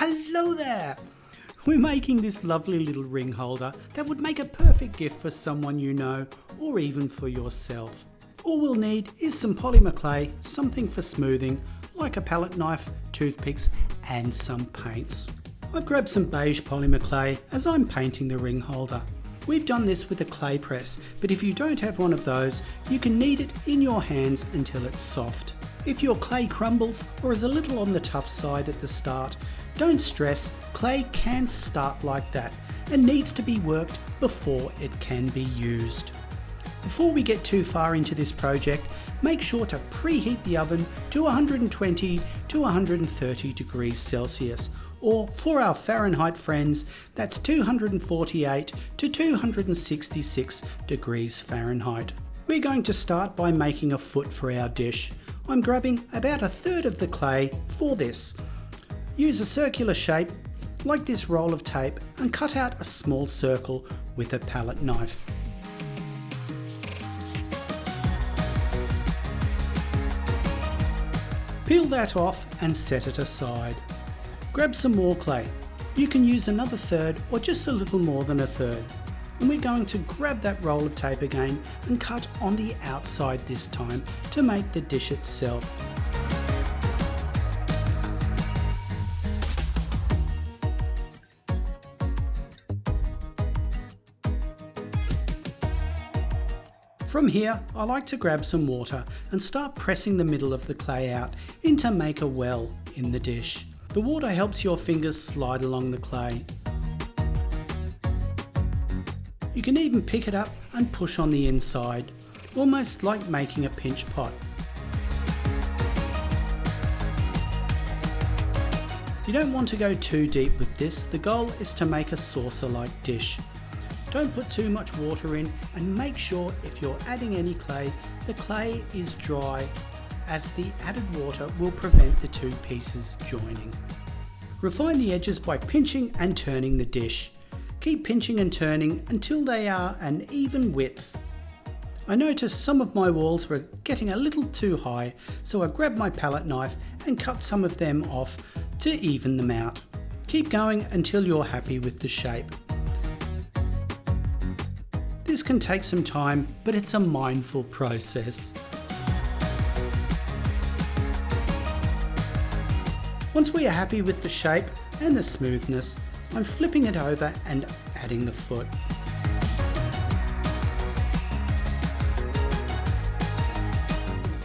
Hello there! We're making this lovely little ring holder that would make a perfect gift for someone you know or even for yourself. All we'll need is some polymer clay, something for smoothing, like a palette knife, toothpicks and some paints. I've grabbed some beige polymer clay as I'm painting the ring holder. We've done this with a clay press, but if you don't have one of those, you can knead it in your hands until it's soft. If your clay crumbles or is a little on the tough side at the start, don't stress, clay can start like that and needs to be worked before it can be used. Before we get too far into this project, make sure to preheat the oven to 120 to 130 degrees Celsius, or for our Fahrenheit friends, that's 248 to 266 degrees Fahrenheit. We're going to start by making a foot for our dish. I'm grabbing about a third of the clay for this. Use a circular shape, like this roll of tape, and cut out a small circle with a palette knife. Peel that off and set it aside. Grab some more clay. You can use another third or just a little more than a third. And we're going to grab that roll of tape again and cut on the outside this time to make the dish itself. From here, I like to grab some water and start pressing the middle of the clay out in to make a well in the dish. The water helps your fingers slide along the clay. You can even pick it up and push on the inside, almost like making a pinch pot. You don't want to go too deep with this. The goal is to make a saucer-like dish. Don't put too much water in, and make sure if you're adding any clay, the clay is dry, as the added water will prevent the two pieces joining. Refine the edges by pinching and turning the dish. Keep pinching and turning until they are an even width. I noticed some of my walls were getting a little too high, so I grabbed my palette knife and cut some of them off to even them out. Keep going until you're happy with the shape. This can take some time, but it's a mindful process. Once we are happy with the shape and the smoothness, I'm flipping it over and adding the foot.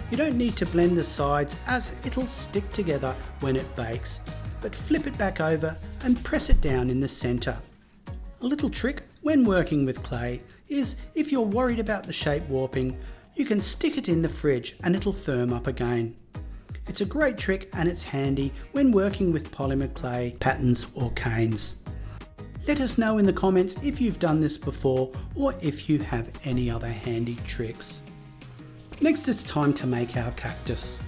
You don't need to blend the sides as it'll stick together when it bakes, but flip it back over and press it down in the centre. A little trick when working with clay is if you're worried about the shape warping, you can stick it in the fridge and it'll firm up again. It's a great trick and it's handy when working with polymer clay patterns or canes. Let us know in the comments if you've done this before or if you have any other handy tricks. Next, it's time to make our cactus.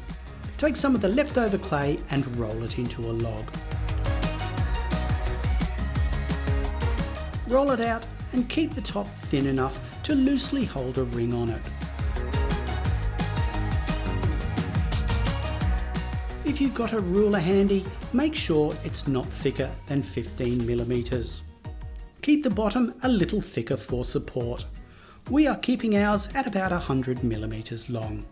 Take some of the leftover clay and roll it into a log. Roll it out and keep the top thin enough to loosely hold a ring on it. If you've got a ruler handy, make sure it's not thicker than 15 millimeters. Keep the bottom a little thicker for support. We are keeping ours at about 100 millimeters long.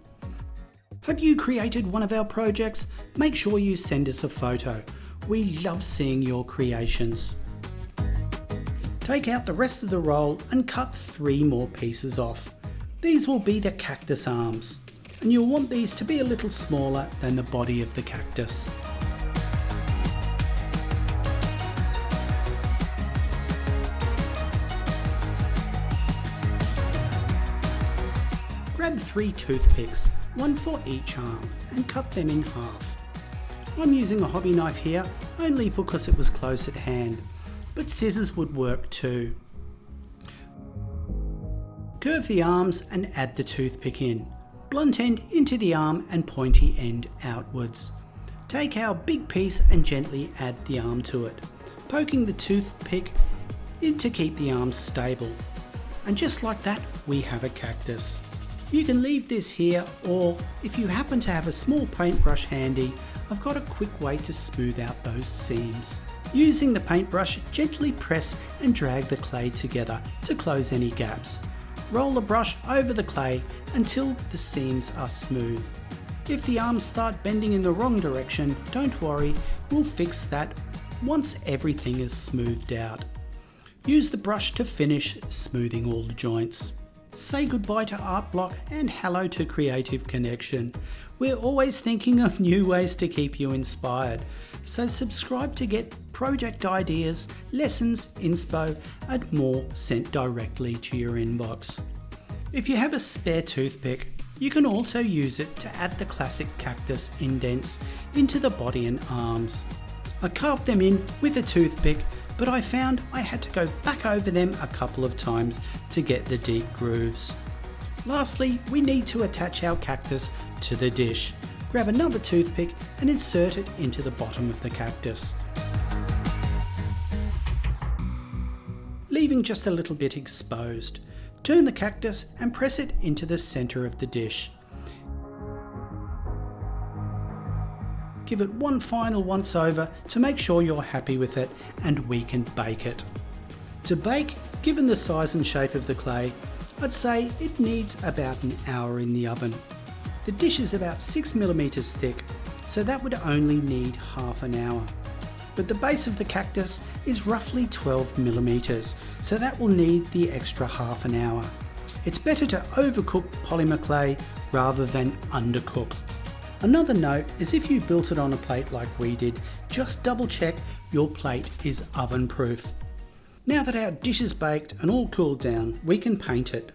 Have you created one of our projects? Make sure you send us a photo. We love seeing your creations. Take out the rest of the roll and cut 3 more pieces off. These will be the cactus arms, and you'll want these to be a little smaller than the body of the cactus. Grab 3 toothpicks, one for each arm, and cut them in half. I'm using a hobby knife here, only because it was close at hand, but scissors would work too. Curve the arms and add the toothpick in. Blunt end into the arm and pointy end outwards. Take our big piece and gently add the arm to it, poking the toothpick in to keep the arm stable. And just like that, we have a cactus. You can leave this here, or if you happen to have a small paintbrush handy, I've got a quick way to smooth out those seams. Using the paintbrush, gently press and drag the clay together to close any gaps. Roll the brush over the clay until the seams are smooth. If the arms start bending in the wrong direction, don't worry, we'll fix that once everything is smoothed out. Use the brush to finish smoothing all the joints. Say goodbye to Art Block and hello to Creative Connection. We're always thinking of new ways to keep you inspired, so subscribe to get project ideas, lessons, inspo and more sent directly to your inbox. If you have a spare toothpick, you can also use it to add the classic cactus indents into the body and arms. I carved them in with a toothpick, but I found I had to go back over them a couple of times to get the deep grooves. Lastly, we need to attach our cactus to the dish. Grab another toothpick and insert it into the bottom of the cactus, leaving just a little bit exposed. Turn the cactus and press it into the center of the dish. Give it one final once over to make sure you're happy with it, and we can bake it. To bake, given the size and shape of the clay, I'd say it needs about an hour in the oven. The dish is about 6mm thick, so that would only need half an hour. But the base of the cactus is roughly 12mm, so that will need the extra half an hour. It's better to overcook polymer clay rather than undercook. Another note is if you built it on a plate like we did, just double check your plate is oven proof. Now that our dish is baked and all cooled down, we can paint it.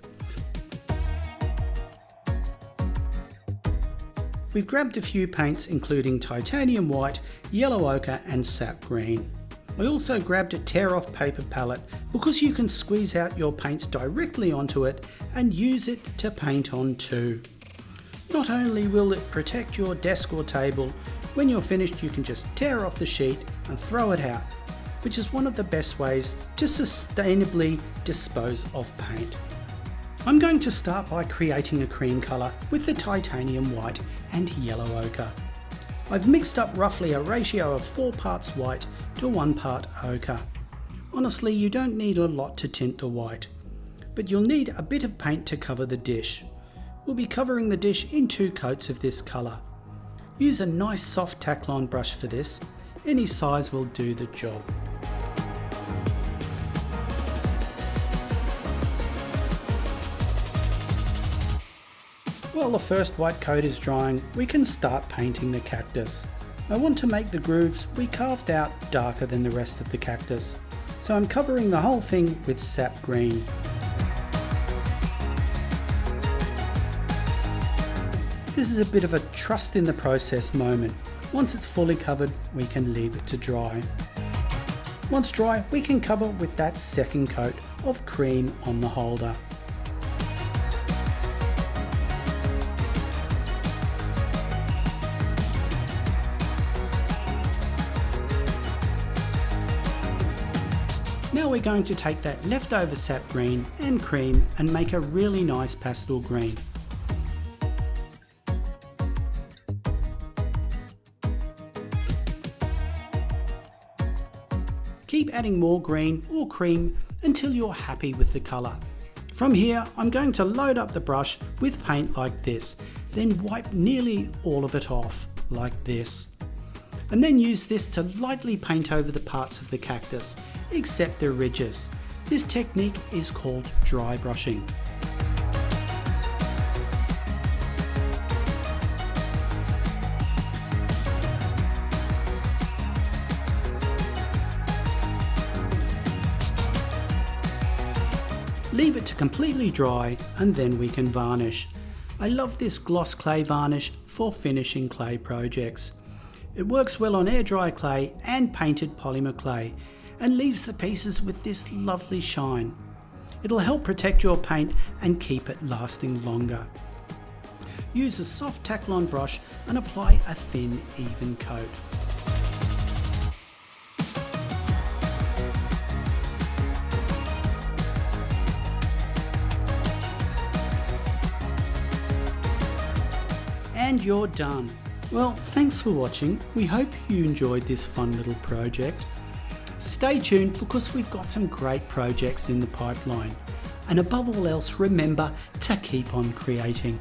We've grabbed a few paints including titanium white, yellow ochre and sap green. I also grabbed a tear-off paper palette because you can squeeze out your paints directly onto it and use it to paint on too. Not only will it protect your desk or table, when you're finished you can just tear off the sheet and throw it out, which is one of the best ways to sustainably dispose of paint. I'm going to start by creating a cream colour with the titanium white and yellow ochre. I've mixed up roughly a ratio of 4 parts white to 1 part ochre. Honestly, you don't need a lot to tint the white, but you'll need a bit of paint to cover the dish. We'll be covering the dish in 2 coats of this colour. Use a nice soft Taklon brush for this, any size will do the job. While the first white coat is drying, we can start painting the cactus. I want to make the grooves we carved out darker than the rest of the cactus, so I'm covering the whole thing with sap green. This is a bit of a trust in the process moment. Once it's fully covered, we can leave it to dry. Once dry, we can cover with that second coat of cream on the holder. Now we're going to take that leftover sap green and cream and make a really nice pastel green. Keep adding more green or cream until you're happy with the colour. From here, I'm going to load up the brush with paint like this, then wipe nearly all of it off, like this. And then use this to lightly paint over the parts of the cactus, except the ridges. This technique is called dry brushing. Leave it to completely dry and then we can varnish. I love this gloss clay varnish for finishing clay projects. It works well on air dry clay and painted polymer clay and leaves the pieces with this lovely shine. It'll help protect your paint and keep it lasting longer. Use a soft Taklon brush and apply a thin, even coat. and you're done. Well, thanks for watching. We hope you enjoyed this fun little project. Stay tuned because we've got some great projects in the pipeline. And above all else, remember to keep on creating.